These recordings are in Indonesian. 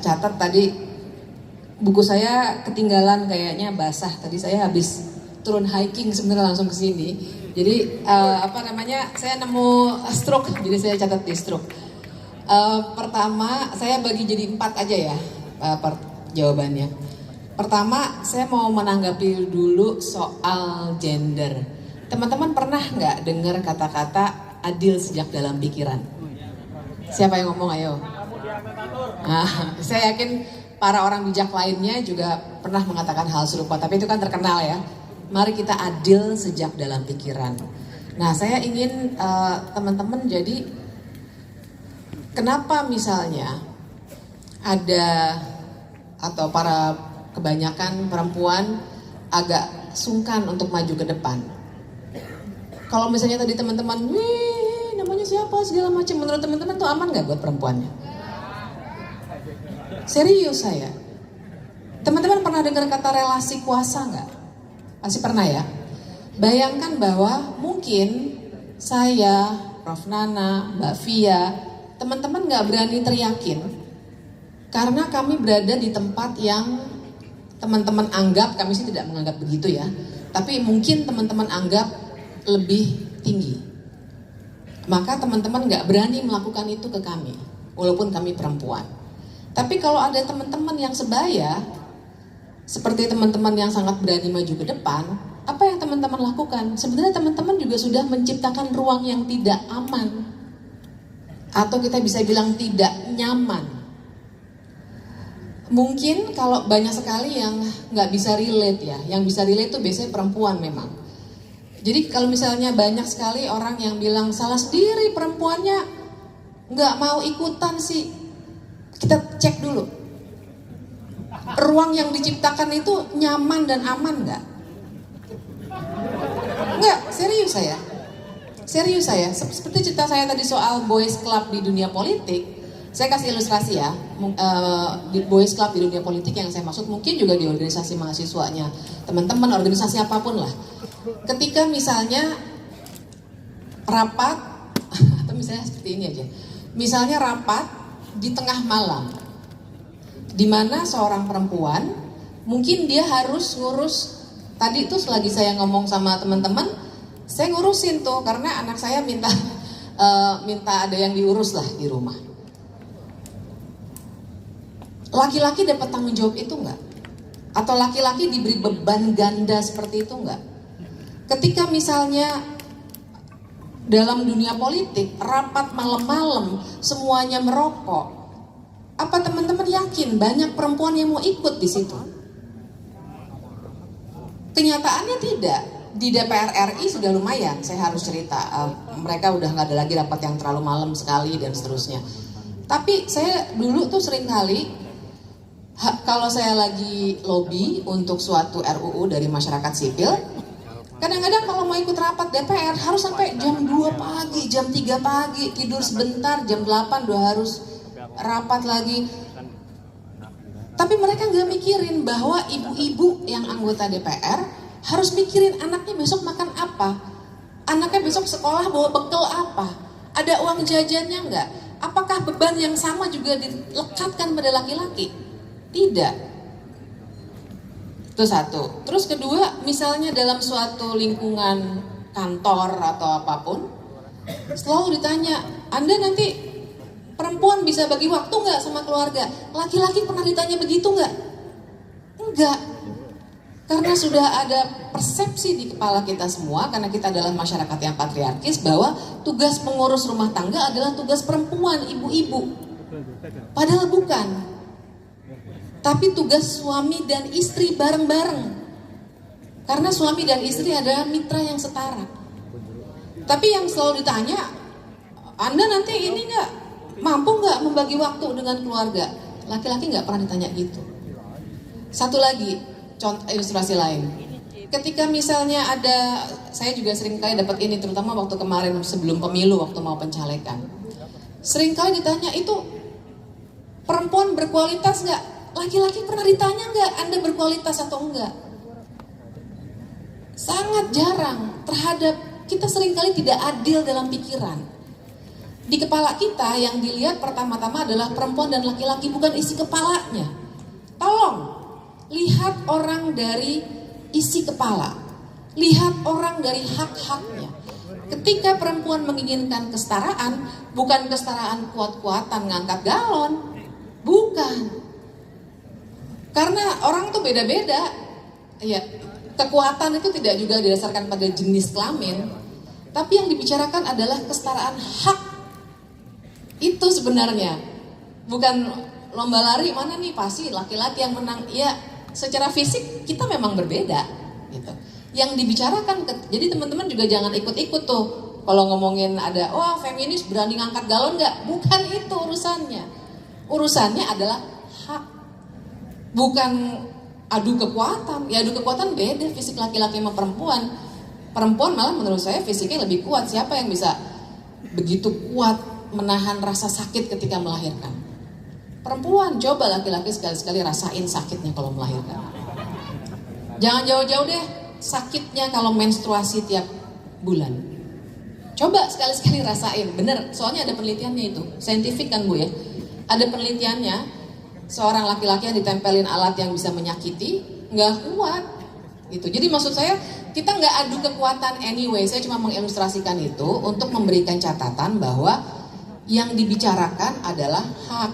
catat tadi buku saya ketinggalan kayaknya basah. Tadi saya habis turun hiking sebenarnya langsung ke sini. Jadi saya nemu stroke, jadi saya catat di stroke. Pertama, saya bagi jadi 4 aja ya jawabannya. Pertama, saya mau menanggapi dulu soal gender. Teman-teman pernah nggak dengar kata-kata adil sejak dalam pikiran? Siapa yang ngomong, ayo? Nah, saya yakin para orang bijak lainnya juga pernah mengatakan hal serupa, tapi itu kan terkenal ya. Mari kita adil sejak dalam pikiran. Nah, saya ingin teman-teman jadi, kenapa misalnya ada atau para kebanyakan perempuan agak sungkan untuk maju ke depan? Kalau misalnya tadi teman-teman, wih namanya siapa segala macam, menurut teman-teman tuh aman nggak buat perempuannya? Serius saya. Teman-teman pernah dengar kata relasi kuasa nggak? Pasti pernah ya. Bayangkan bahwa mungkin saya, Prof. Nana, Mbak Via, teman-teman nggak berani teriakin karena kami berada di tempat yang teman-teman anggap, kami sih tidak menganggap begitu ya, tapi mungkin teman-teman anggap lebih tinggi. Maka teman-teman nggak berani melakukan itu ke kami, walaupun kami perempuan. Tapi kalau ada teman-teman yang sebaya, seperti teman-teman yang sangat berani maju ke depan, apa yang teman-teman lakukan? Sebenarnya teman-teman juga sudah menciptakan ruang yang tidak aman, atau kita bisa bilang tidak nyaman. Mungkin kalau banyak sekali yang nggak bisa relate ya, yang bisa relate itu biasanya perempuan memang. Jadi kalau misalnya banyak sekali orang yang bilang salah sendiri perempuannya nggak mau ikutan sih, kita cek dulu. Ruang yang diciptakan itu nyaman dan aman nggak? Nggak, serius saya. Serius saya. Seperti cerita saya tadi soal boys club di dunia politik, saya kasih ilustrasi ya. Di boys club di dunia politik yang saya maksud mungkin juga di organisasi mahasiswanya, teman-teman organisasi apapun lah. Ketika misalnya rapat, atau misalnya seperti ini aja. Misalnya rapat di tengah malam, di mana seorang perempuan mungkin dia harus ngurus, tadi tuh selagi saya ngomong sama teman-teman, saya ngurusin tuh karena anak saya minta ada yang diurus lah di rumah. Laki-laki dapat tanggung jawab itu enggak? Atau laki-laki diberi beban ganda seperti itu enggak? Ketika misalnya dalam dunia politik rapat malam-malam semuanya merokok, apa teman-teman yakin banyak perempuan yang mau ikut di situ? Kenyataannya tidak. Di DPR RI sudah lumayan, saya harus cerita. Mereka udah nggak ada lagi rapat yang terlalu malam sekali dan seterusnya. Tapi saya dulu tuh sering kali, kalau saya lagi lobby untuk suatu RUU dari masyarakat sipil, kadang-kadang kalau mau ikut rapat DPR harus sampai jam 2 pagi, jam 3 pagi, tidur sebentar, jam 8 udah harus rapat lagi. Tapi mereka nggak mikirin bahwa ibu-ibu yang anggota DPR harus mikirin anaknya besok makan apa, anaknya besok sekolah bawa bekal apa, ada uang jajannya nggak, apakah beban yang sama juga dilekatkan pada laki-laki? Tidak. Itu satu. Terus kedua, misalnya dalam suatu lingkungan kantor atau apapun, selalu ditanya, Anda nanti perempuan bisa bagi waktu nggak sama keluarga? Laki-laki pernah ditanya begitu nggak? Enggak. Karena sudah ada persepsi di kepala kita semua, karena kita adalah masyarakat yang patriarkis, bahwa tugas mengurus rumah tangga adalah tugas perempuan, ibu-ibu. Padahal bukan. Tapi tugas suami dan istri bareng-bareng. Karena suami dan istri adalah mitra yang setara. Tapi yang selalu ditanya, Anda nanti ini nggak, mampu nggak membagi waktu dengan keluarga? Laki-laki nggak pernah ditanya gitu. Satu lagi, contoh ilustrasi lain. Ketika misalnya ada, saya juga sering kali dapat ini, terutama waktu kemarin sebelum pemilu, waktu mau pencalekan. Sering kali ditanya, itu perempuan berkualitas nggak? Laki-laki pernah ditanya nggak, Anda berkualitas atau enggak? Sangat jarang terhadap, kita seringkali tidak adil dalam pikiran. Di kepala kita yang dilihat pertama-tama adalah perempuan dan laki-laki, bukan isi kepalanya. Tolong, lihat orang dari isi kepala. Lihat orang dari hak-haknya. Ketika perempuan menginginkan kesetaraan, bukan kesetaraan kuat-kuatan ngangkat galon. Bukan. Karena orang tuh beda-beda. Ya, kekuatan itu tidak juga didasarkan pada jenis kelamin. Tapi yang dibicarakan adalah kesetaraan hak. Itu sebenarnya. Bukan lomba lari mana nih pasti laki-laki yang menang. Ya, secara fisik kita memang berbeda gitu. Yang dibicarakan, jadi teman-teman juga jangan ikut-ikut tuh. Kalau ngomongin ada, oh feminis berani ngangkat galon nggak? Bukan itu urusannya. Urusannya adalah hak. Bukan adu kekuatan. Ya adu kekuatan beda fisik laki-laki sama perempuan. Perempuan malah menurut saya fisiknya lebih kuat. Siapa yang bisa begitu kuat menahan rasa sakit ketika melahirkan? Perempuan, coba laki-laki sekali-sekali rasain sakitnya kalau melahirkan. Jangan jauh-jauh deh sakitnya kalau menstruasi tiap bulan. Coba sekali-sekali rasain, bener. Soalnya ada penelitiannya itu, saintifik kan Bu ya. Ada penelitiannya, seorang laki-laki yang ditempelin alat yang bisa menyakiti, nggak kuat. Gitu. Jadi maksud saya, kita nggak adu kekuatan anyway. Saya cuma mengilustrasikan itu untuk memberikan catatan bahwa yang dibicarakan adalah hak.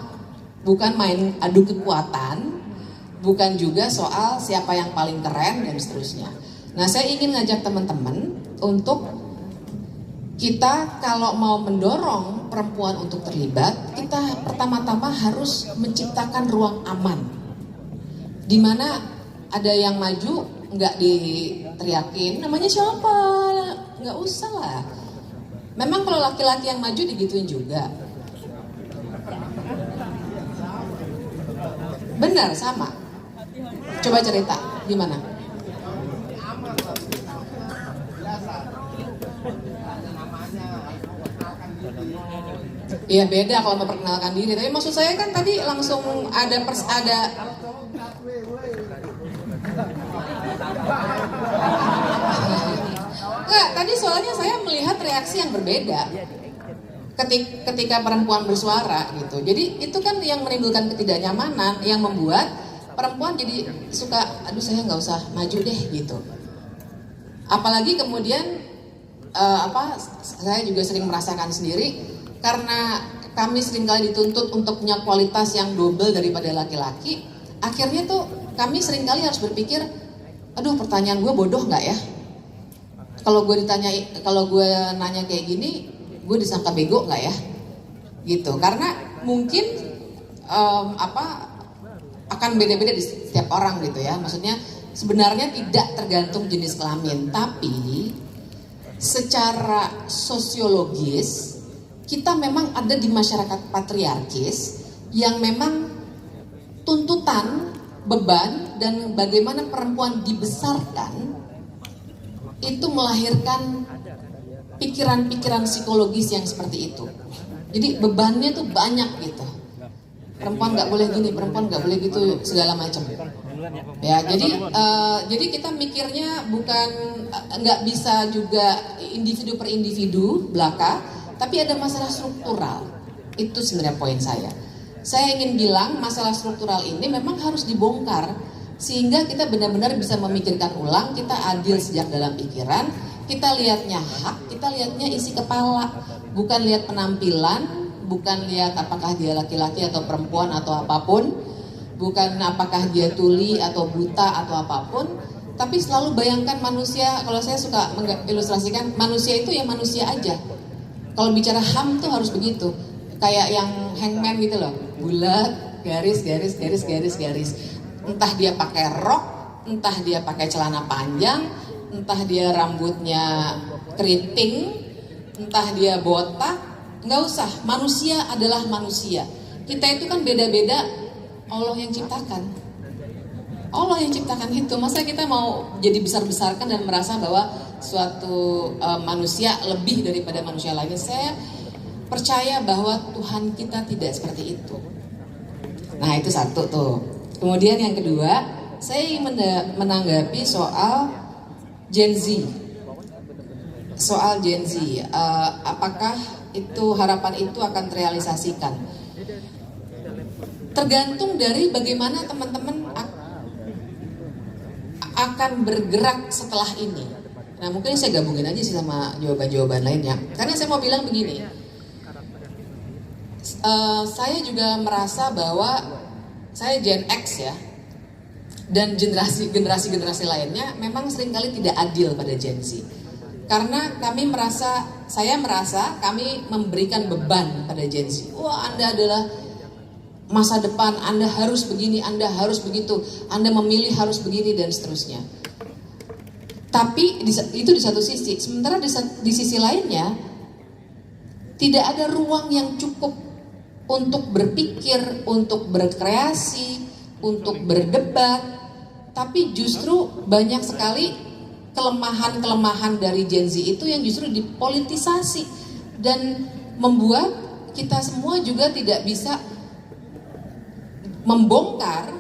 Bukan main adu kekuatan, bukan juga soal siapa yang paling keren dan seterusnya. Nah, saya ingin ngajak teman-teman untuk kita kalau mau mendorong perempuan untuk terlibat, kita pertama-tama harus menciptakan ruang aman. Di mana ada yang maju nggak diteriakin, namanya siapa? Nggak usah lah. Memang kalau laki-laki yang maju digituin juga. Benar, sama. Coba cerita, gimana? Iya beda kalau memperkenalkan diri. Tapi maksud saya kan tadi langsung ada Enggak, tadi soalnya saya melihat reaksi yang berbeda ketika perempuan bersuara gitu. Jadi itu kan yang menimbulkan ketidaknyamanan, yang membuat perempuan jadi suka, aduh saya nggak usah maju deh gitu. Apalagi kemudian saya juga sering merasakan sendiri karena kami seringkali dituntut untuk punya kualitas yang double daripada laki-laki. Akhirnya tuh kami seringkali harus berpikir, aduh pertanyaan gue bodoh nggak ya? Kalau gue nanya kayak gini, gue disangka bego nggak ya? Gitu. Karena mungkin akan beda-beda di setiap orang gitu ya. Maksudnya sebenarnya tidak tergantung jenis kelamin, tapi secara sosiologis kita memang ada di masyarakat patriarkis yang memang tuntutan, beban, dan bagaimana perempuan dibesarkan itu melahirkan pikiran-pikiran psikologis yang seperti itu. Jadi bebannya tuh banyak gitu. Perempuan nggak boleh gini, perempuan nggak boleh gitu, segala macam. Ya, jadi kita mikirnya bukan nggak bisa juga individu per individu belaka, tapi ada masalah struktural. Itu sebenarnya poin saya. Saya ingin bilang masalah struktural ini memang harus dibongkar sehingga kita benar-benar bisa memikirkan ulang, kita adil sejak dalam pikiran, kita lihatnya hak, kita lihatnya isi kepala, bukan lihat penampilan, bukan lihat apakah dia laki-laki atau perempuan atau apapun, bukan apakah dia tuli atau buta atau apapun, tapi selalu bayangkan manusia. Kalau saya suka mengilustrasikan manusia itu ya manusia aja. Kalau bicara HAM tuh harus begitu, kayak yang hangman gitu loh, bulat, garis. Entah dia pakai rok, entah dia pakai celana panjang, entah dia rambutnya keriting, entah dia botak, nggak usah. Manusia adalah manusia. Kita itu kan beda-beda. Allah yang ciptakan. Allah yang ciptakan itu. Masa kita mau jadi besar-besarkan dan merasa bahwa suatu manusia lebih daripada manusia lainnya? Saya percaya bahwa Tuhan kita tidak seperti itu. Nah itu satu tuh. Kemudian yang kedua, saya ingin menanggapi soal Gen Z. Soal Gen Z, apakah itu harapan itu akan terrealisasikan? Tergantung dari bagaimana teman-teman akan bergerak setelah ini. Nah, mungkin saya gabungin aja sih sama jawaban-jawaban lainnya. Karena saya mau bilang begini, saya juga merasa bahwa saya Gen X ya, dan generasi lainnya memang seringkali tidak adil pada Gen Z. Karena saya merasa kami memberikan beban pada Gen Z. Wah, Anda adalah masa depan, Anda harus begini, Anda harus begitu, Anda memilih harus begini dan seterusnya. Tapi itu di satu sisi. Sementara di sisi lainnya tidak ada ruang yang cukup untuk berpikir, untuk berkreasi, untuk berdebat. Tapi justru banyak sekali kelemahan-kelemahan dari Gen Z itu yang justru dipolitisasi dan membuat kita semua juga tidak bisa membongkar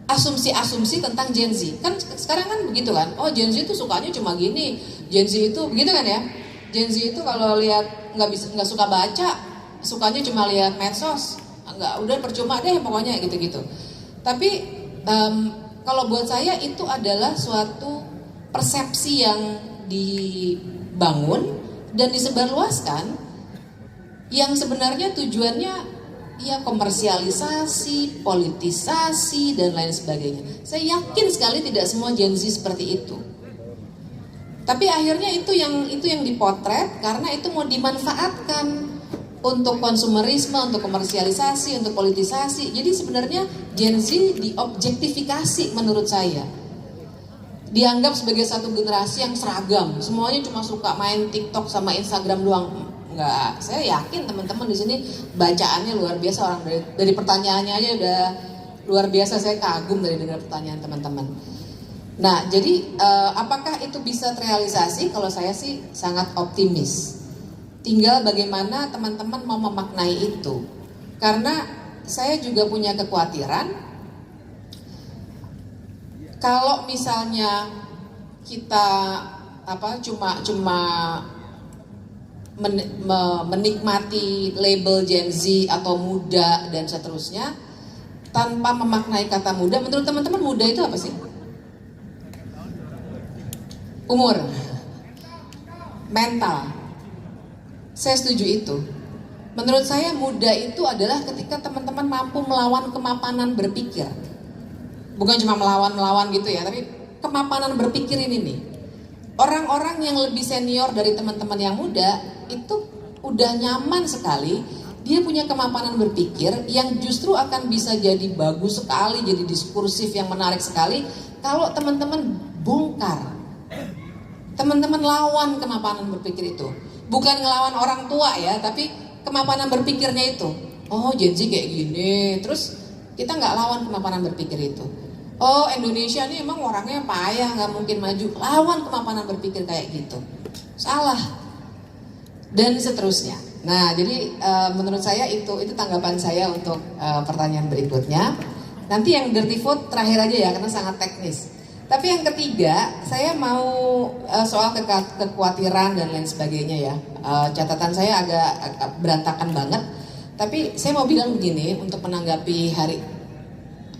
asumsi-asumsi tentang Gen Z. Kan sekarang kan begitu kan, oh Gen Z itu sukanya cuma gini, Gen Z itu begitu kan ya. Gen Z itu kalau lihat nggak suka baca, sukanya cuma lihat medsos, nggak, udah percuma deh pokoknya gitu-gitu. Tapi kalau buat saya itu adalah suatu persepsi yang dibangun dan disebarluaskan yang sebenarnya tujuannya ya komersialisasi, politisasi dan lain sebagainya. Saya yakin sekali tidak semua Gen Z seperti itu. Tapi akhirnya itu yang dipotret karena itu mau dimanfaatkan untuk konsumerisme, untuk komersialisasi, untuk politisasi. Jadi sebenarnya Gen Z diobjektifikasi menurut saya. Dianggap sebagai satu generasi yang seragam, semuanya cuma suka main TikTok sama Instagram doang. Enggak, saya yakin teman-teman di sini bacaannya luar biasa, orang dari pertanyaannya aja udah luar biasa. Saya kagum dari dengar pertanyaan teman-teman. Nah, jadi apakah itu bisa terrealisasi? Kalau saya sih sangat optimis. Tinggal bagaimana teman-teman mau memaknai itu. Karena saya juga punya kekhawatiran kalau misalnya kita cuma menikmati label Gen Z atau muda dan seterusnya tanpa memaknai kata muda. Menurut teman-teman muda itu apa sih? Umur, mental. Saya setuju itu. Menurut saya muda itu adalah ketika teman-teman mampu melawan kemapanan berpikir. Bukan cuma melawan gitu ya, tapi kemapanan berpikir ini nih. Orang-orang yang lebih senior dari teman-teman yang muda itu udah nyaman sekali, dia punya kemapanan berpikir yang justru akan bisa jadi bagus sekali, jadi diskursif yang menarik sekali kalau teman-teman bongkar, teman-teman lawan kemapanan berpikir itu. Bukan ngelawan orang tua ya, tapi kemapanan berpikirnya itu. Oh, Gen Z kayak gini, terus kita nggak lawan kemapanan berpikir itu. Oh, Indonesia ini emang orangnya payah, nggak mungkin maju. Lawan kemapanan berpikir kayak gitu, salah. Dan seterusnya. Nah, jadi menurut saya itu tanggapan saya untuk pertanyaan berikutnya. Nanti yang dirty vote terakhir aja ya, karena sangat teknis. Tapi yang ketiga, saya mau soal kekhawatiran dan lain sebagainya ya. Catatan saya agak berantakan banget. Tapi saya mau bilang begini untuk menanggapi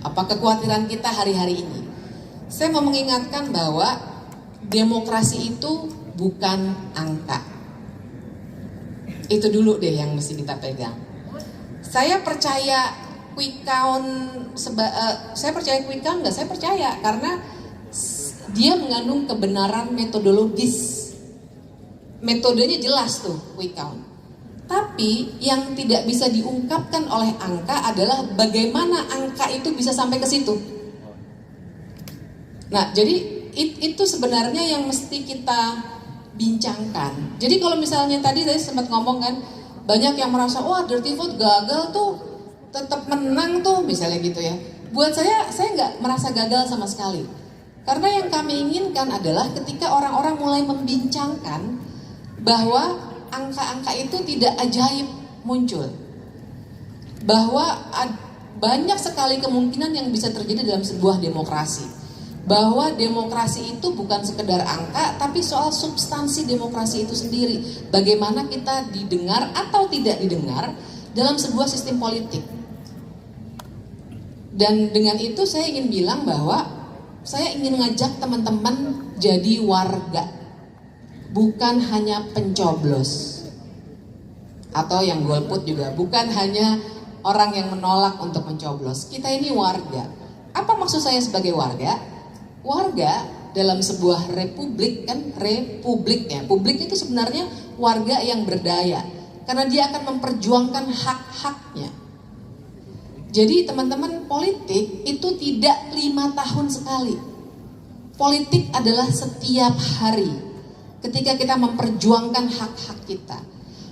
kekhawatiran kita hari-hari ini. Saya mau mengingatkan bahwa demokrasi itu bukan angka. Itu dulu deh yang mesti kita pegang. Saya percaya quick count, saya percaya quick count nggak? Saya percaya karena dia mengandung kebenaran metodologis. Metodenya jelas tuh quick count. Tapi yang tidak bisa diungkapkan oleh angka adalah bagaimana angka itu bisa sampai ke situ. Nah, jadi itu sebenarnya yang mesti kita bincangkan. Jadi kalau misalnya tadi saya sempat ngomong kan, banyak yang merasa wah dirty vote gagal tuh, tetap menang tuh misalnya gitu ya. Buat saya nggak merasa gagal sama sekali. Karena yang kami inginkan adalah ketika orang-orang mulai membincangkan bahwa angka-angka itu tidak ajaib muncul. Bahwa banyak sekali kemungkinan yang bisa terjadi dalam sebuah demokrasi. bahwa demokrasi itu bukan sekedar angka, tapi soal substansi demokrasi itu sendiri. Bagaimana kita didengar atau tidak didengar dalam sebuah sistem politik. Dan dengan itu saya ingin bilang bahwa saya ingin ngajak teman-teman jadi warga, bukan hanya pencoblos. Atau yang golput juga, bukan hanya orang yang menolak untuk mencoblos. Kita ini warga. Apa maksud saya sebagai warga? Warga dalam sebuah republik kan, republiknya, publik itu sebenarnya warga yang berdaya karena dia akan memperjuangkan hak-haknya. Jadi teman-teman, politik itu tidak 5 tahun sekali. Politik adalah setiap hari ketika kita memperjuangkan hak-hak kita.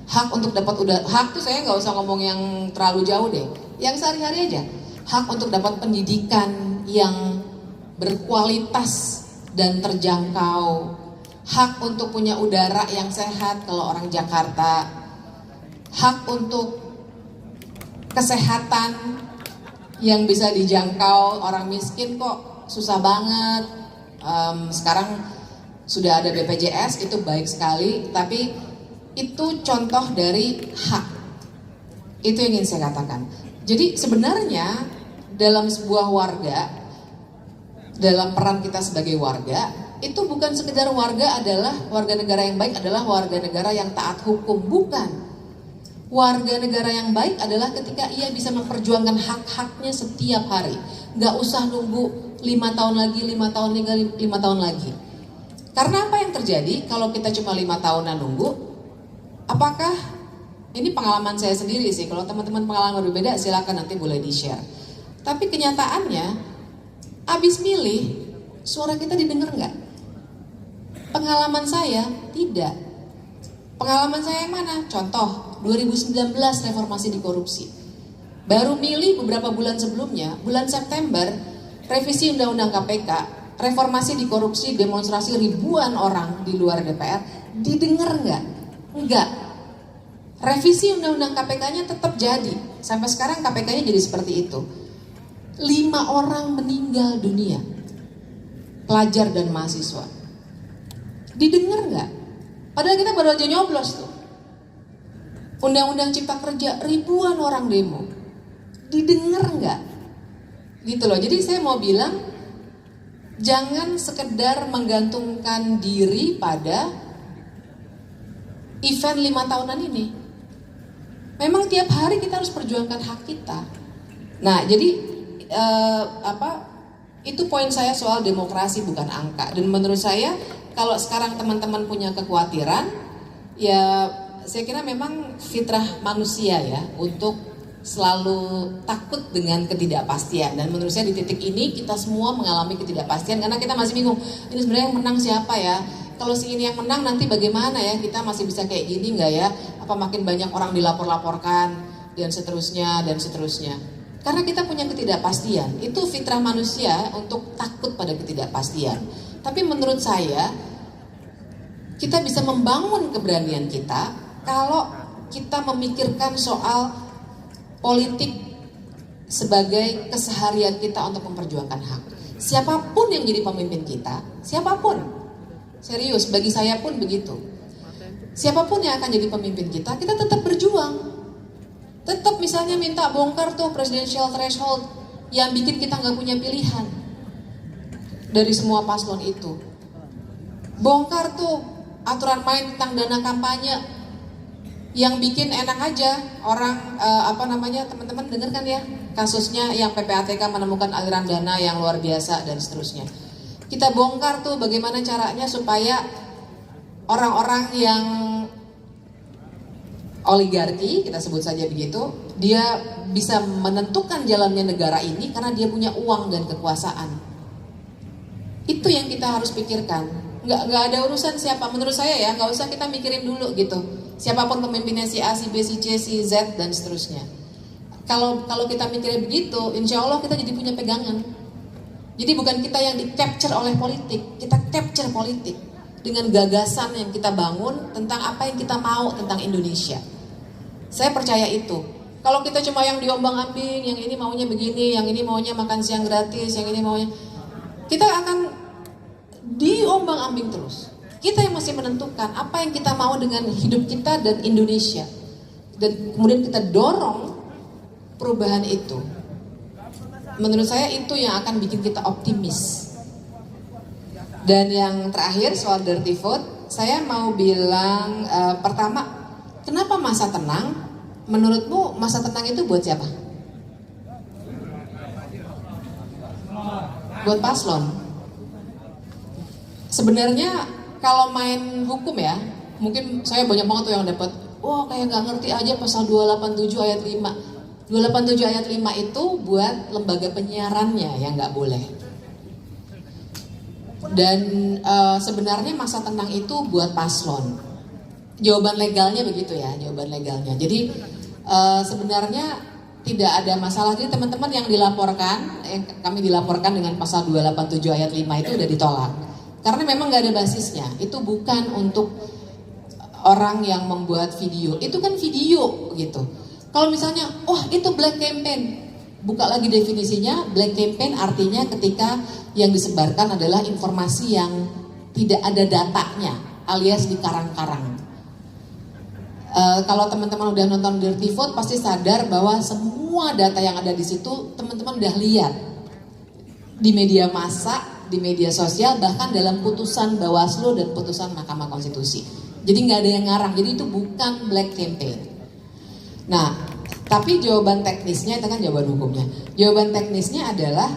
Hak untuk dapat hak tuh saya nggak usah ngomong yang terlalu jauh deh, yang sehari-hari aja. Hak untuk dapat pendidikan yang berkualitas dan terjangkau, hak untuk punya udara yang sehat kalau orang Jakarta, hak untuk kesehatan yang bisa dijangkau, orang miskin kok susah banget. Sekarang sudah ada BPJS, itu baik sekali, tapi itu contoh dari hak. Itu yang ingin saya katakan. Jadi sebenarnya dalam sebuah warga, dalam peran kita sebagai warga, itu bukan sekedar warga adalah warga negara yang baik adalah warga negara yang taat hukum, bukan. Warga negara yang baik adalah ketika ia bisa memperjuangkan hak-haknya setiap hari. Nggak usah nunggu 5 tahun lagi, 5 tahun lagi, 5 tahun lagi. Karena apa yang terjadi kalau kita cuma 5 tahunan nunggu? Apakah, ini pengalaman saya sendiri sih, kalau teman-teman pengalaman berbeda silakan nanti boleh di-share. Tapi kenyataannya, abis milih, suara kita didengar nggak? Pengalaman saya, tidak. Pengalaman saya yang mana? Contoh, 2019 reformasi di korupsi. Baru milih beberapa bulan sebelumnya, bulan September, revisi Undang-Undang KPK, reformasi di korupsi, demonstrasi ribuan orang di luar DPR, didengar nggak? Enggak. Revisi Undang-Undang KPK-nya tetap jadi. Sampai sekarang KPK-nya jadi seperti itu. 5 orang meninggal dunia, pelajar dan mahasiswa. Didengar nggak? Padahal kita baru aja nyoblos tuh. Undang-undang Cipta Kerja, ribuan orang demo. Didengar nggak? Gitu loh. Jadi saya mau bilang, jangan sekedar menggantungkan diri pada event 5 tahunan ini. Memang tiap hari kita harus perjuangkan hak kita. Nah, jadi itu poin saya soal demokrasi bukan angka. Dan menurut saya kalau sekarang teman-teman punya kekhawatiran, ya saya kira memang fitrah manusia ya untuk selalu takut dengan ketidakpastian. Dan menurut saya di titik ini kita semua mengalami ketidakpastian karena kita masih bingung, ini sebenarnya yang menang siapa ya? Kalau si ini yang menang nanti bagaimana ya? Kita masih bisa kayak gini nggak ya? Apa makin banyak orang dilapor-laporkan dan seterusnya dan seterusnya? Karena kita punya ketidakpastian, itu fitrah manusia untuk takut pada ketidakpastian. Tapi menurut saya, kita bisa membangun keberanian kita kalau kita memikirkan soal politik sebagai keseharian kita untuk memperjuangkan hak. Siapapun yang jadi pemimpin kita, siapapun, serius, bagi saya pun begitu. Siapapun yang akan jadi pemimpin kita tetap berjuang. Tetap misalnya minta bongkar tuh presidential threshold yang bikin kita nggak punya pilihan dari semua paslon itu. Bongkar tuh aturan main tentang dana kampanye yang bikin enak aja orang teman-teman dengar kan ya kasusnya yang PPATK menemukan aliran dana yang luar biasa dan seterusnya. Kita bongkar tuh bagaimana caranya supaya orang-orang yang oligarki, kita sebut saja begitu, dia bisa menentukan jalannya negara ini karena dia punya uang dan kekuasaan. Itu yang kita harus pikirkan. Nggak ada urusan siapa, menurut saya ya, nggak usah kita mikirin dulu gitu. Siapapun pemimpinnya, si A, si B, si C, si Z, dan seterusnya. Kalau kita mikirnya begitu, insya Allah kita jadi punya pegangan. Jadi bukan kita yang di-capture oleh politik, kita capture politik dengan gagasan yang kita bangun tentang apa yang kita mau tentang Indonesia. Saya percaya itu. Kalau kita cuma yang diombang-ambing, yang ini maunya begini, yang ini maunya makan siang gratis, yang ini maunya, kita akan diombang-ambing terus. Kita yang masih menentukan apa yang kita mau dengan hidup kita dan Indonesia. Dan kemudian kita dorong perubahan itu. Menurut saya itu yang akan bikin kita optimis. Dan yang terakhir soal dirty vote, saya mau bilang pertama, kenapa masa tenang? Menurutmu masa tenang itu buat siapa? Buat paslon. Sebenarnya kalau main hukum ya, mungkin saya banyak banget tuh yang dapat, wah kayak nggak ngerti aja pasal 287 ayat 5. 287 ayat 5 itu buat lembaga penyiarannya yang nggak boleh. Dan sebenarnya masa tenang itu buat paslon. Jawaban legalnya begitu ya, jawaban legalnya. Jadi sebenarnya tidak ada masalah. Jadi teman-teman yang dilaporkan, yang kami dilaporkan dengan pasal 287 ayat 5 itu udah ditolak. Karena memang nggak ada basisnya. Itu bukan untuk orang yang membuat video. Itu kan video gitu. Kalau misalnya, wah itu black campaign. Buka lagi definisinya, black campaign artinya ketika yang disebarkan adalah informasi yang tidak ada datanya, alias dikarang-karang. Kalau teman-teman udah nonton Dirty Vote pasti sadar bahwa semua data yang ada di situ teman-teman udah lihat di media massa, di media sosial, bahkan dalam putusan Bawaslu dan putusan Mahkamah Konstitusi. Jadi nggak ada yang ngarang, jadi itu bukan black campaign. Nah, tapi jawaban teknisnya itu kan jawaban hukumnya. Jawaban teknisnya adalah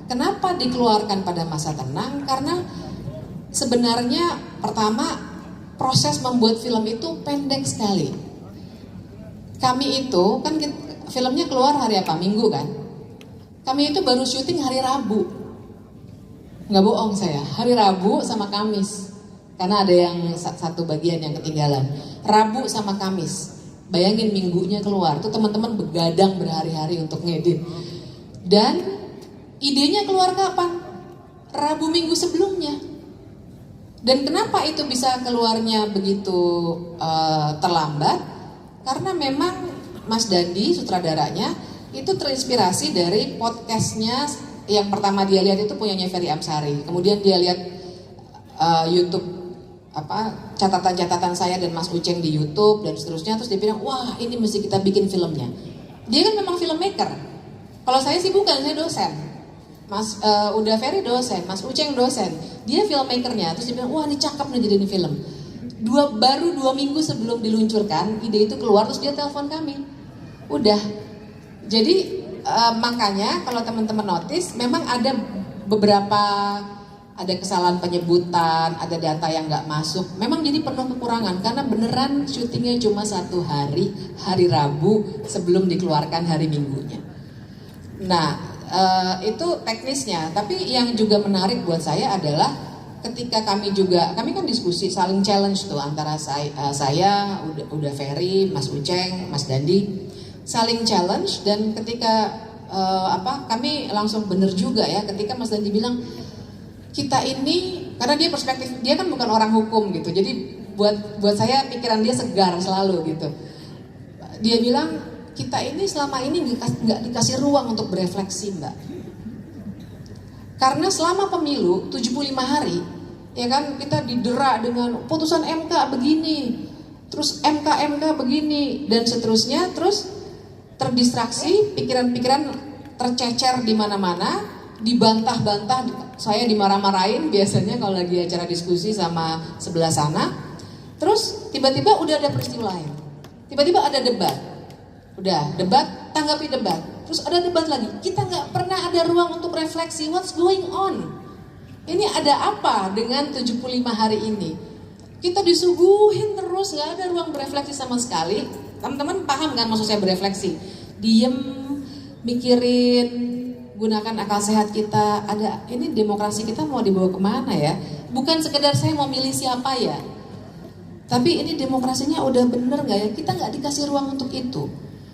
kenapa dikeluarkan pada masa tenang? Karena sebenarnya pertama proses membuat film itu pendek sekali. Kami itu kan filmnya keluar hari apa? Minggu kan? Kami itu baru syuting hari Rabu. Nggak bohong saya, hari Rabu sama Kamis. Karena ada yang satu bagian yang ketinggalan. Rabu sama Kamis. Bayangin minggunya keluar, tuh teman-teman begadang berhari-hari untuk ngedit. Dan idenya keluar kapan? Rabu minggu sebelumnya. Dan kenapa itu bisa keluarnya begitu terlambat? Karena memang Mas Dandi, sutradaranya, itu terinspirasi dari podcastnya yang pertama dia lihat itu punyanya Ferry Amsari. Kemudian dia lihat YouTube catatan-catatan saya dan Mas Uceng di YouTube dan seterusnya, terus dia bilang, wah ini mesti kita bikin filmnya. Dia kan memang filmmaker. Kalau saya sih bukan, saya dosen. Mas udah Ferry dosen, Mas Uceng dosen. Dia filmmakernya, terus dia bilang, wah ini cakep nih jadiin film. Baru 2 minggu sebelum diluncurkan, ide itu keluar, terus dia telepon kami. Udah. Jadi makanya kalau teman-teman notice, memang ada beberapa, ada kesalahan penyebutan, ada data yang nggak masuk. Memang jadi penuh kekurangan karena beneran syutingnya cuma 1 hari, hari Rabu sebelum dikeluarkan hari Minggunya. Nah itu teknisnya. Tapi yang juga menarik buat saya adalah ketika kami kan diskusi saling challenge tuh antara saya udah Ferry, Mas Uceng, Mas Dandi saling challenge dan ketika kami langsung bener juga ya ketika Mas Dandi bilang kita ini, karena dia perspektif, dia kan bukan orang hukum gitu, jadi buat saya pikiran dia segar selalu gitu. Dia bilang, kita ini selama ini nggak dikasih ruang untuk berefleksi Mbak. Karena selama pemilu, 75 hari, ya kan kita didera dengan putusan MK begini, terus MK begini, dan seterusnya, terus terdistraksi, pikiran-pikiran tercecer di mana-mana, dibantah-bantah, saya dimarah-marahin biasanya kalau lagi acara diskusi sama sebelah sana. Terus tiba-tiba udah ada peristiwa lain. Tiba-tiba ada debat. Udah, debat, tanggapi debat. Terus ada debat lagi. Kita nggak pernah ada ruang untuk refleksi. What's going on? Ini ada apa dengan 75 hari ini? Kita disuguhin terus, nggak ada ruang berefleksi sama sekali. Teman-teman paham kan maksud saya berefleksi? Diem, mikirin, gunakan akal sehat kita. Ini demokrasi kita mau dibawa kemana ya? Bukan sekedar saya mau milih siapa ya, tapi ini demokrasinya udah bener nggak ya? Kita nggak dikasih ruang untuk itu.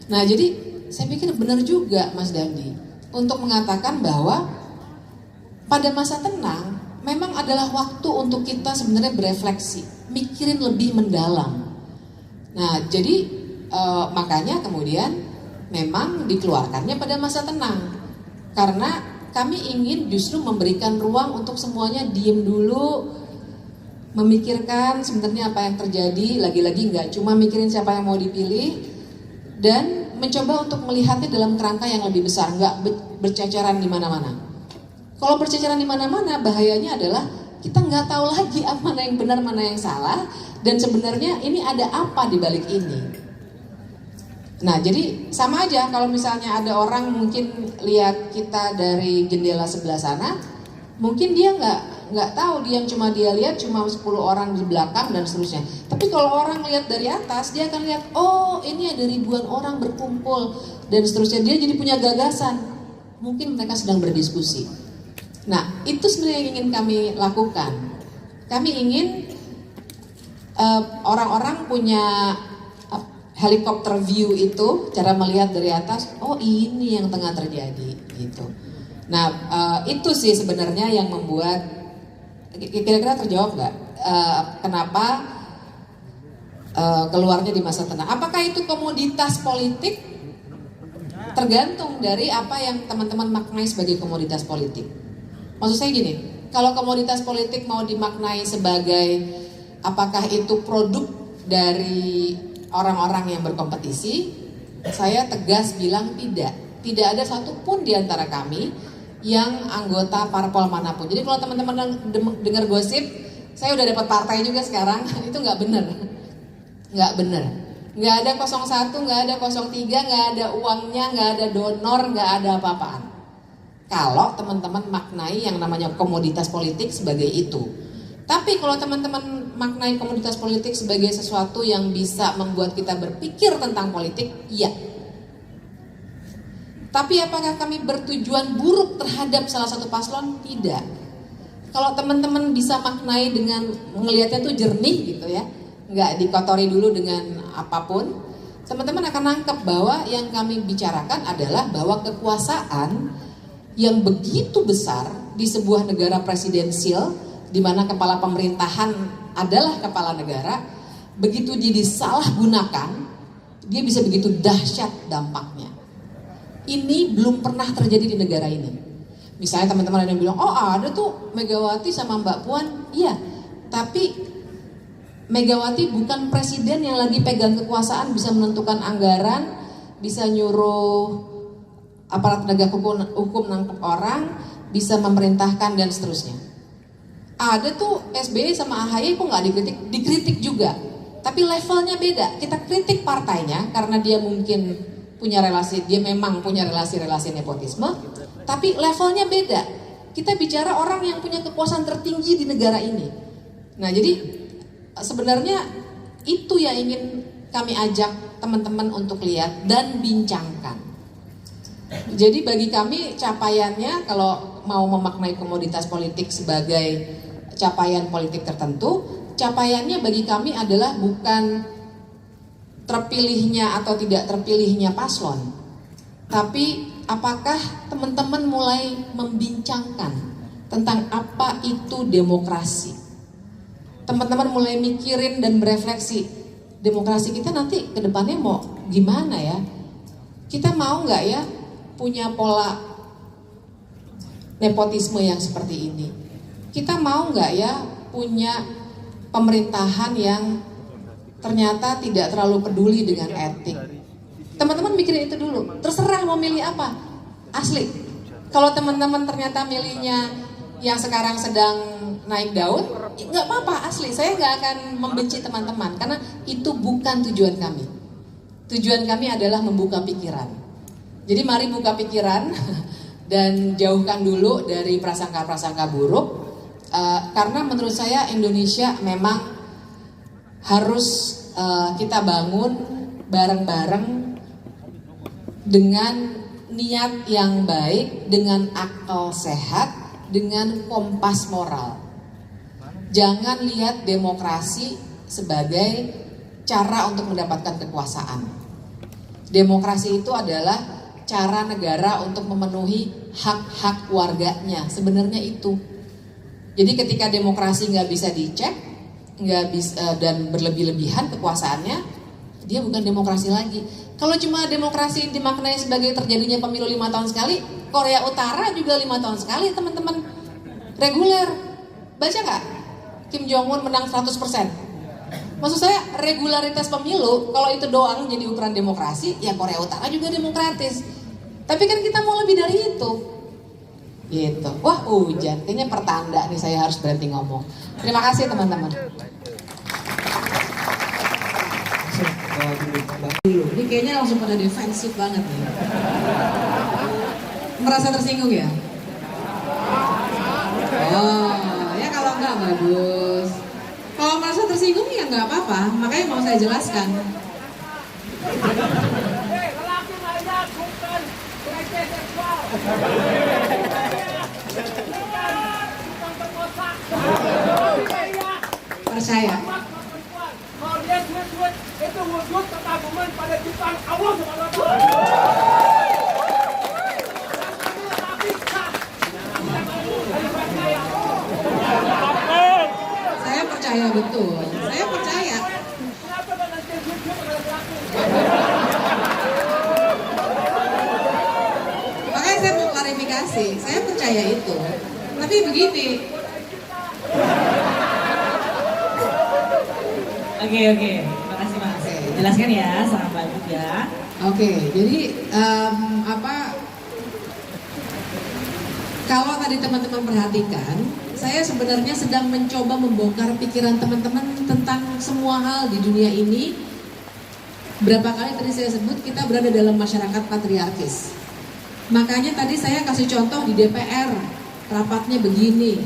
Nah jadi saya pikir benar juga Mas Dandi untuk mengatakan bahwa pada masa tenang memang adalah waktu untuk kita sebenarnya berefleksi, mikirin lebih mendalam. Nah jadi makanya kemudian memang dikeluarkannya pada masa tenang. Karena kami ingin justru memberikan ruang untuk semuanya diem dulu, memikirkan sebenarnya apa yang terjadi, lagi-lagi nggak cuma mikirin siapa yang mau dipilih, dan mencoba untuk melihatnya dalam kerangka yang lebih besar, nggak berceceran di mana-mana. Kalau berceceran di mana-mana, bahayanya adalah kita nggak tahu lagi mana yang benar, mana yang salah, dan sebenarnya ini ada apa di balik ini. Nah, jadi sama aja kalau misalnya ada orang mungkin lihat kita dari jendela sebelah sana, mungkin dia nggak tahu, dia lihat cuma 10 orang di belakang dan seterusnya. Tapi kalau orang lihat dari atas, dia akan lihat, oh ini ada ribuan orang berkumpul dan seterusnya. Dia jadi punya gagasan. Mungkin mereka sedang berdiskusi. Nah, itu sebenarnya yang ingin kami lakukan. Kami ingin orang-orang punya helikopter view itu, cara melihat dari atas, oh ini yang tengah terjadi gitu. Nah, itu sih sebenarnya yang membuat, kira-kira terjawab nggak kenapa keluarnya di masa tenang. Apakah itu komoditas politik? Tergantung dari apa yang teman-teman maknai sebagai komoditas politik. Maksud saya gini, kalau komoditas politik mau dimaknai sebagai apakah itu produk dari orang-orang yang berkompetisi, saya tegas bilang tidak. Tidak ada satupun di antara kami yang anggota parpol manapun. Jadi kalau teman-teman dengar gosip, saya udah dapat partai juga sekarang, itu nggak benar. Nggak benar. Nggak ada 01, nggak ada 03, nggak ada uangnya, nggak ada donor, nggak ada apa-apaan. Kalau teman-teman maknai yang namanya komoditas politik sebagai itu. Tapi kalau teman-teman maknai komoditas politik sebagai sesuatu yang bisa membuat kita berpikir tentang politik, iya. Tapi apakah kami bertujuan buruk terhadap salah satu paslon? Tidak. Kalau teman-teman bisa maknai dengan melihatnya tuh jernih gitu ya, nggak dikotori dulu dengan apapun, teman-teman akan nangkep bahwa yang kami bicarakan adalah bahwa kekuasaan yang begitu besar di sebuah negara presidensial, di mana kepala pemerintahan adalah kepala negara, begitu dia disalahgunakan, dia bisa begitu dahsyat dampaknya. Ini belum pernah terjadi di negara ini. Misalnya teman-teman ada yang bilang, oh ada tuh Megawati sama Mbak Puan, iya. Tapi Megawati bukan presiden yang lagi pegang kekuasaan, bisa menentukan anggaran, bisa nyuruh aparat penegak hukum nangkep orang, bisa memerintahkan dan seterusnya. Ada tuh SBY sama AHY kok nggak dikritik? Dikritik juga, tapi levelnya beda. Kita kritik partainya karena dia mungkin punya relasi, dia memang punya relasi-relasi nepotisme, tapi levelnya beda. Kita bicara orang yang punya kekuasaan tertinggi di negara ini. Nah, jadi sebenarnya itu yang ingin kami ajak teman-teman untuk lihat dan bincangkan. Jadi bagi kami capaiannya, kalau mau memaknai komoditas politik sebagai capaian politik tertentu, capaiannya bagi kami adalah bukan terpilihnya atau tidak terpilihnya paslon, tapi apakah teman-teman mulai membincangkan tentang apa itu demokrasi. Teman-teman mulai mikirin dan berefleksi, demokrasi kita nanti ke depannya mau gimana ya? Kita mau nggak ya punya pola nepotisme yang seperti ini? Kita mau nggak ya punya pemerintahan yang ternyata tidak terlalu peduli dengan etik? Teman-teman mikirin itu dulu. Terserah mau milih apa. Asli. Kalau teman-teman ternyata milihnya yang sekarang sedang naik daun, nggak apa-apa, asli. Saya nggak akan membenci teman-teman karena itu bukan tujuan kami. Tujuan kami adalah membuka pikiran. Jadi mari buka pikiran dan jauhkan dulu dari prasangka-prasangka buruk. Karena menurut saya Indonesia memang harus kita bangun bareng-bareng dengan niat yang baik, dengan akal sehat, dengan kompas moral. Jangan lihat demokrasi sebagai cara untuk mendapatkan kekuasaan. Demokrasi itu adalah cara negara untuk memenuhi hak-hak warganya. Sebenarnya itu. Jadi ketika demokrasi nggak bisa dicek, nggak bisa dan berlebih-lebihan kekuasaannya, dia bukan demokrasi lagi. Kalau cuma demokrasi dimaknai sebagai terjadinya pemilu 5 tahun sekali, Korea Utara juga 5 tahun sekali teman-teman reguler. Baca nggak? Kim Jong Un menang 100%. Maksud saya regularitas pemilu kalau itu doang jadi ukuran demokrasi, ya Korea Utara juga demokratis. Tapi kan kita mau lebih dari itu. Gitu. Wah hujan, kayaknya pertanda nih saya harus berhenti ngomong. Terima kasih teman-teman. Ini kayaknya langsung pada defensif banget nih. Merasa tersinggung ya? Oh, ya kalau enggak bagus. Kalau merasa tersinggung ya nggak apa-apa, makanya mau saya jelaskan. Percaya. Kalau dia duit itu wujud kekaguman pada ciptaan Allah Subhanahu wa Saya percaya betul. Saya percaya. Makanya saya mau klarifikasi. Saya percaya itu. Tapi begini. Oke, makasih Mas. Jelaskan ya, sangat bagus ya. Oke, jadi kalau tadi teman-teman perhatikan, saya sebenarnya sedang mencoba membongkar pikiran teman-teman tentang semua hal di dunia ini. Berapa kali tadi saya sebut kita berada dalam masyarakat patriarkis. Makanya tadi saya kasih contoh di DPR, rapatnya begini.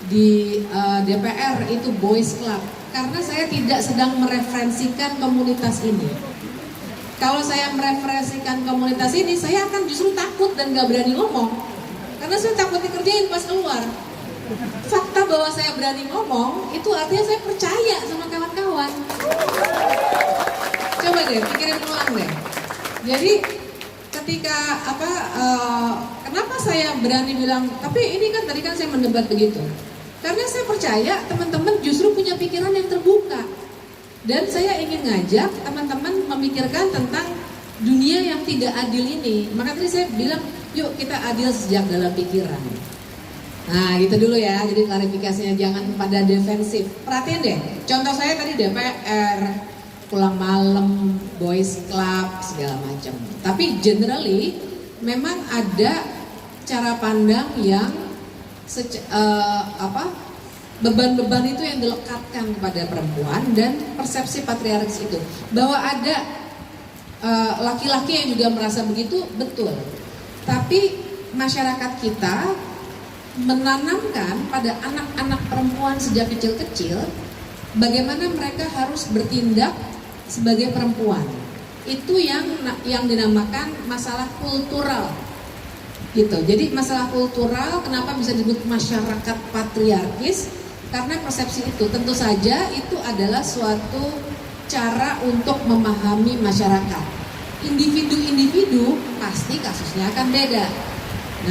Di DPR itu boys club. Karena saya tidak sedang mereferensikan komunitas ini. Kalau saya mereferensikan komunitas ini, saya akan justru takut dan gak berani ngomong. Karena saya takut dikerjain pas keluar. Fakta bahwa saya berani ngomong, itu artinya saya percaya sama kawan-kawan. Coba deh, pikirin ulang deh. Jadi ketika kenapa saya berani bilang, tapi ini kan tadi kan saya mendebat begitu. Karena saya percaya teman-teman justru punya pikiran yang terbuka. Dan saya ingin ngajak teman-teman memikirkan tentang dunia yang tidak adil ini. Maka tadi saya bilang, yuk kita adil sejak dalam pikiran. Nah gitu dulu ya, jadi klarifikasinya jangan pada defensif. Perhatiin deh, contoh saya tadi DPR, pulang malam, boys club, segala macam. Tapi generally memang ada cara pandang yang beban-beban itu yang dilekatkan kepada perempuan dan persepsi patriarkis itu bahwa ada laki-laki yang juga merasa begitu, betul. Tapi masyarakat kita menanamkan pada anak-anak perempuan sejak kecil-kecil bagaimana mereka harus bertindak sebagai perempuan. Itu yang dinamakan masalah kultural. Gitu. Jadi masalah kultural kenapa bisa disebut masyarakat patriarkis? Karena persepsi itu tentu saja itu adalah suatu cara untuk memahami masyarakat. Individu-individu pasti kasusnya akan beda.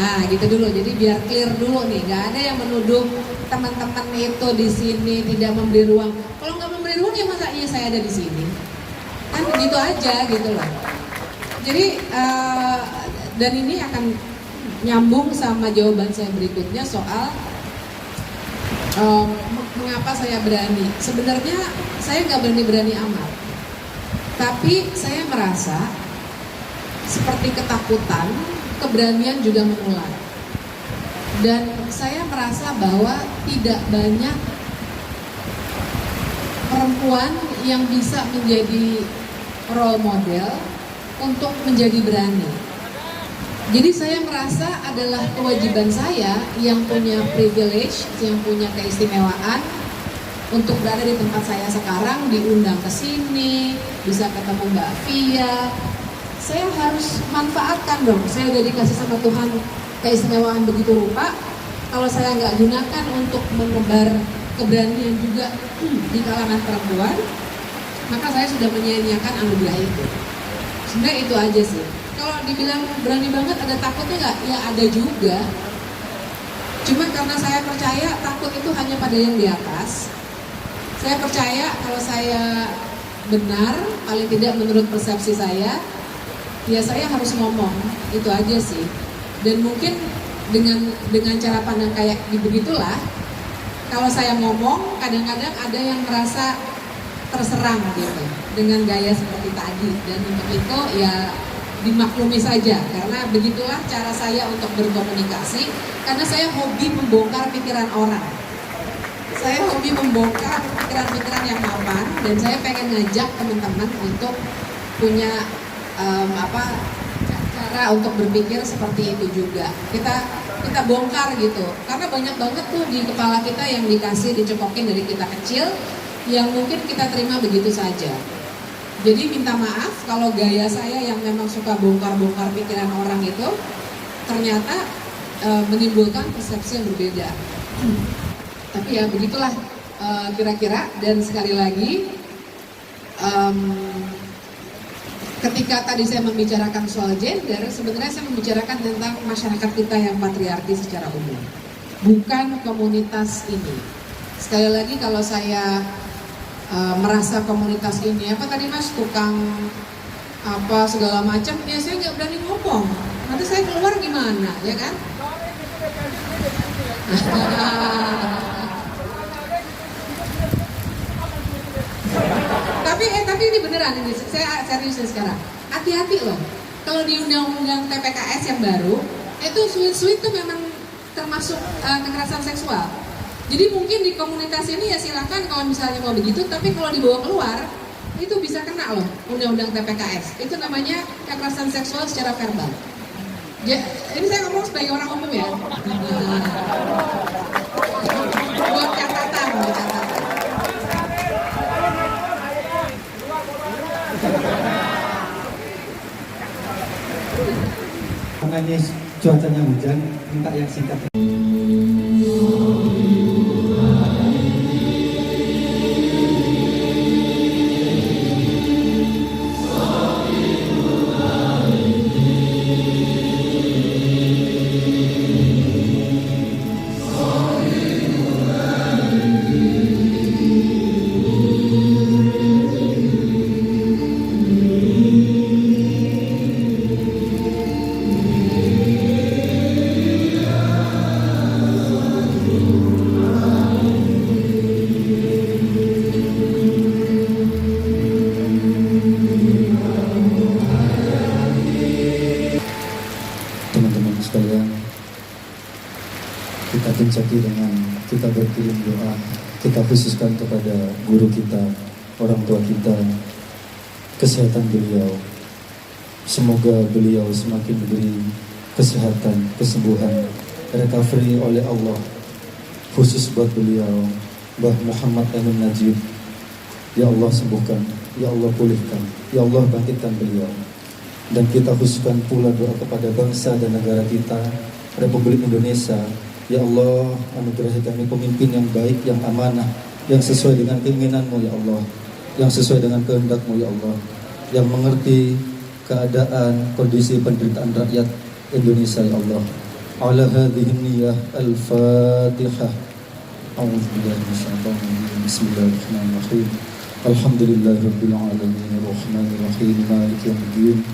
Nah, gitu dulu. Jadi biar clear dulu nih, nggak ada yang menuduh teman-teman itu di sini tidak memberi ruang. Kalau nggak memberi ruang ya masa iya saya ada di sini? Kan gitu aja gitu loh. Jadi dan ini akan nyambung sama jawaban saya berikutnya soal mengapa saya berani. Sebenarnya saya nggak berani amat, tapi saya merasa seperti ketakutan, keberanian juga menular. Dan saya merasa bahwa tidak banyak perempuan yang bisa menjadi role model untuk menjadi berani. Jadi saya merasa adalah kewajiban saya yang punya privilege, yang punya keistimewaan untuk berada di tempat saya sekarang, diundang ke sini, bisa ketemu Mbak Via. Saya harus manfaatkan dong, saya udah dikasih sama Tuhan keistimewaan begitu rupa. Kalau saya nggak gunakan untuk menebar keberanian juga di kalangan perempuan, maka saya sudah menyia-nyiakan anugerah itu. Sebenarnya itu aja sih. Kalau dibilang berani banget ada takutnya nggak? Ya ada juga. Cuma karena saya percaya takut itu hanya pada yang di atas. Saya percaya kalau saya benar, paling tidak menurut persepsi saya, ya saya harus ngomong. Itu aja sih. Dan mungkin dengan cara pandang kayak begitulah, kalau saya ngomong kadang-kadang ada yang merasa terserang gitu dengan gaya seperti tadi, dan untuk itu ya dimaklumi saja, karena begitulah cara saya untuk berkomunikasi, karena saya hobi membongkar pikiran orang. Saya hobi membongkar pikiran-pikiran yang mapan, dan saya pengen ngajak teman-teman untuk punya cara untuk berpikir seperti itu juga. Kita bongkar gitu, karena banyak banget tuh di kepala kita yang dicekokin dari kita kecil, yang mungkin kita terima begitu saja. Jadi minta maaf kalau gaya saya yang memang suka bongkar-bongkar pikiran orang itu ternyata menimbulkan persepsi yang berbeda. Tapi ya begitulah kira-kira. Dan sekali lagi, ketika tadi saya membicarakan soal gender, sebenarnya saya membicarakan tentang masyarakat kita yang patriarki secara umum, bukan komunitas ini. Sekali lagi, kalau saya merasa komunitas ini apa tadi Mas, tukang apa segala macam, ya saya nggak berani ngomong. Nanti saya keluar gimana, ya kan? Tapi ini beneran, ini saya serius sekarang. Hati-hati loh, kalau di undang-undang TPKS yang baru itu sweet tuh memang termasuk kekerasan seksual. Jadi mungkin di komunitas ini ya silakan kalau misalnya mau begitu, tapi kalau dibawa keluar itu bisa kena loh undang-undang TPKS. Itu namanya kekerasan seksual secara verbal. Ya, ini saya ngomong sebagai orang umum ya. Buat catatan. Mengenai cuacanya hujan, minta yang singkat. Teman-teman sekalian, kita puncaki dengan kita berkirim doa, kita khususkan kepada guru kita, orang tua kita, kesehatan beliau. Semoga beliau semakin diberi kesehatan, kesembuhan, recovery oleh Allah. Khusus buat beliau, Mbah Muhammad Amin Najib. Ya Allah sembuhkan, Ya Allah pulihkan, Ya Allah bangkitkan beliau. Dan kita khususkan pula doa kepada bangsa dan negara kita, Republik Indonesia. Ya Allah, anugerahi kami pemimpin yang baik, yang amanah, yang sesuai dengan keinginan-Mu ya Allah, yang sesuai dengan kehendak-Mu ya Allah, yang mengerti keadaan, kondisi penderitaan rakyat Indonesia ya Allah. Ala hadhihi niyyah al-Fatihah. A'udzubillahi minasyaitonir rajim. Bismillahirrahmanirrahim. Alhamdulillahirabbil alamin, arrahmanir rahim, maliki yaumiddin.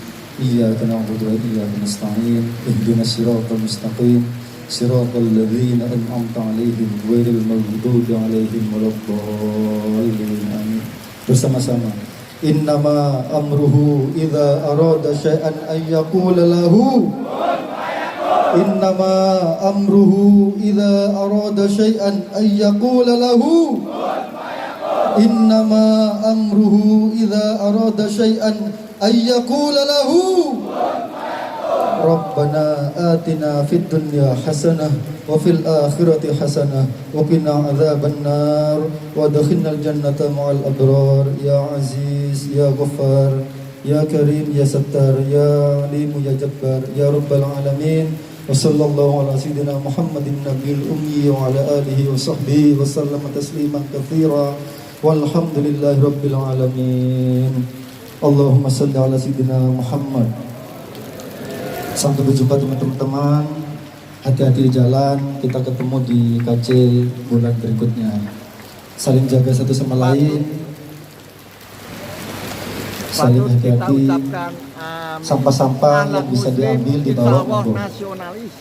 Iyyaka na'budu wa iyyaka nasta'in. Ihdinas siratal mustaqim. Siratal ladzina an'amta 'alaihim ghairil maghdubi 'alaihim waladdallin. Amin. Bersama-sama. Innama amruhu idza arada syai'an ay yaqula lahu kun fayakun. Innama amruhu idza arada syai'an ay yaqula lahu kun fayakun. Innama amruhu idza arada syai'an ay yaqula lahu kun fayakun. Rabbana atina fid dunya hasanah wa fil akhirati hasanah wa qina adzabannar wa adkhilnal jannata ma'al abrar. Ya Aziz, Ya Ghaffar, Ya Karim, Ya Sattar, Ya Alim, Ya Jabbar, Ya Rabbal Alamin. Wa sallallahu ala sayyidina Muhammadin nabiyil ummi wa ala alihi wa sahbihi wa sallama tasliman katsira. Walhamdulillahi rabbil alamin. Allahumma salli ala sayyidina Muhammad. Sampai berjumpa teman-teman. Hati-hati di jalan. Kita ketemu di KC bulan berikutnya. Saling jaga satu sama lain. saling patut kita hati-hati. ucapkan Sampah-sampah yang bisa diambil di bawah tokoh monggo. nasionalis